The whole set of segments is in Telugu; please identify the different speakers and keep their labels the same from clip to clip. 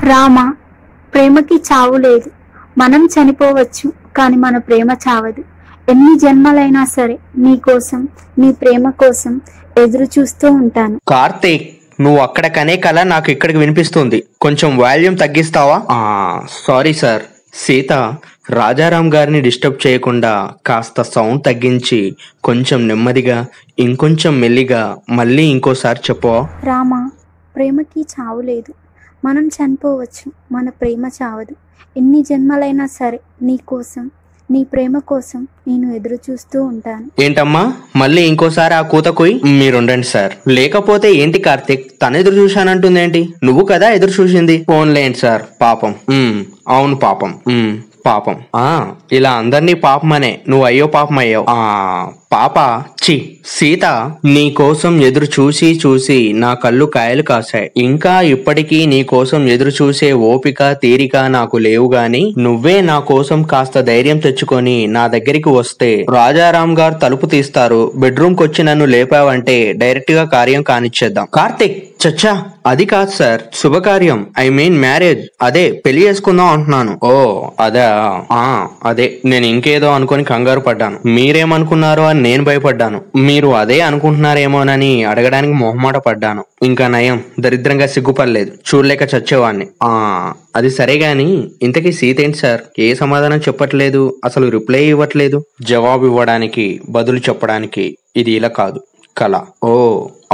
Speaker 1: రామ, ప్రేమకి చావు లేదు. మనం చనిపోవచ్చు, కానీ మన ప్రేమ చావదు. ఎన్ని జన్మలైనా సరే నీ కోసం, నీ ప్రేమ కోసం ఎదురు చూస్తూ ఉంటాను.
Speaker 2: కార్తీక్, నువ్వు అక్కడ కనే కల నాకు ఇక్కడికి వినిపిస్తుంది. కొంచెం వాల్యూమ్ తగ్గిస్తావా? Sorry sir. సీత, రాజారాం గారిని డిస్టర్బ్ చేయకుండా కాస్త సౌండ్ తగ్గించి కొంచెం నెమ్మదిగా, ఇంకొంచెం మెల్లిగా మళ్ళీ ఇంకోసారి చెప్పవా?
Speaker 1: రామ, ప్రేమకి చావు లేదు. మనం చనిపోవచ్చు, మన ప్రేమ చావదు. ఎన్ని జన్మలైనా సరే నీ కోసం, నీ ప్రేమ కోసం నేను ఎదురు చూస్తూ ఉంటాను.
Speaker 2: ఏంటమ్మా, మళ్ళీ ఇంకోసారి ఆ కూత కొయ్యి. మీరుండండి సార్. లేకపోతే ఏంటి కార్తీక్, తను ఎదురు చూశానంటుందేంటి? నువ్వు కదా ఎదురు చూసింది. ఫోన్లేండి సార్, పాపం. అవును పాపం. పాపం. ఇలా అందరినీ పాపమనే, నువ్వు అయ్యో పాపం అయ్యావు. పాప చి సీత, నీ కోసం ఎదురు చూసి చూసి నా కళ్ళు కాయలు కాశాయి. ఇంకా ఇప్పటికీ నీ కోసం ఎదురు చూసే ఓపిక, తీరిక నాకు లేవు గాని నువ్వే నా కోసం కాస్త ధైర్యం తెచ్చుకొని నా దగ్గరికి వస్తే రాజారాం గారు తలుపు తీస్తారు. బెడ్రూమ్ కొచ్చి నన్ను లేపావంటే డైరెక్ట్ గా కార్యం కానిచ్చేద్దాం. కార్తిక్, చచ్చా అది కాదు సార్, శుభకార్యం. I mean marriage. అదే పెళ్లి చేసుకుందాం అంటున్నాను. ఓ అదే. అదే నేను ఇంకేదో అనుకుని కంగారు పడ్డాను. మీరేమనుకున్నారో అని నేను భయపడ్డాను. మీరు అదే అనుకుంటున్నారేమోనని అడగడానికి మొహమాట పడ్డాను. ఇంకా నయం, దరిద్రంగా సిగ్గుపడలేదు. చూడలేక చచ్చేవాడిని. అది సరే గాని ఇంతకీ సీత ఏంటి సార్? ఏ సమాధానం చెప్పట్లేదు, అసలు రిప్లై ఇవ్వట్లేదు. జవాబు ఇవ్వడానికి, బదులు చెప్పడానికి ఇది ఇలా కాదు, కళ. ఓ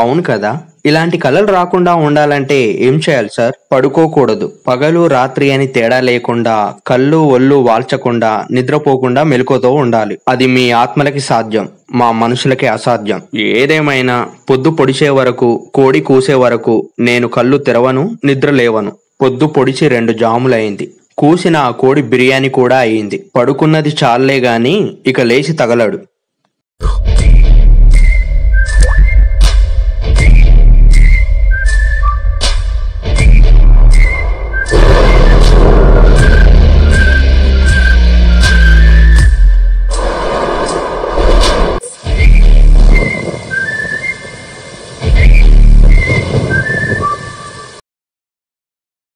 Speaker 2: అవును కదా. ఇలాంటి కళలు రాకుండా ఉండాలంటే ఏం చేయాలి సార్? పడుకోకూడదు. పగలు రాత్రి అని తేడా లేకుండా, కళ్ళు ఒళ్ళు వాల్చకుండా, నిద్రపోకుండా మెలకువతో ఉండాలి. అది మీ ఆత్మలకి సాధ్యం, మా మనుషులకి అసాధ్యం. ఏదేమైనా పొద్దు పొడిచే వరకు, కోడి కూసే వరకు నేను కళ్ళు తెరవను, నిద్ర లేవను. పొద్దు పొడిచి 2 జాములైంది. కూసిన ఆ కోడి బిర్యానీ కూడా అయింది. పడుకున్నది చాలే గాని ఇక లేచి తగలడు.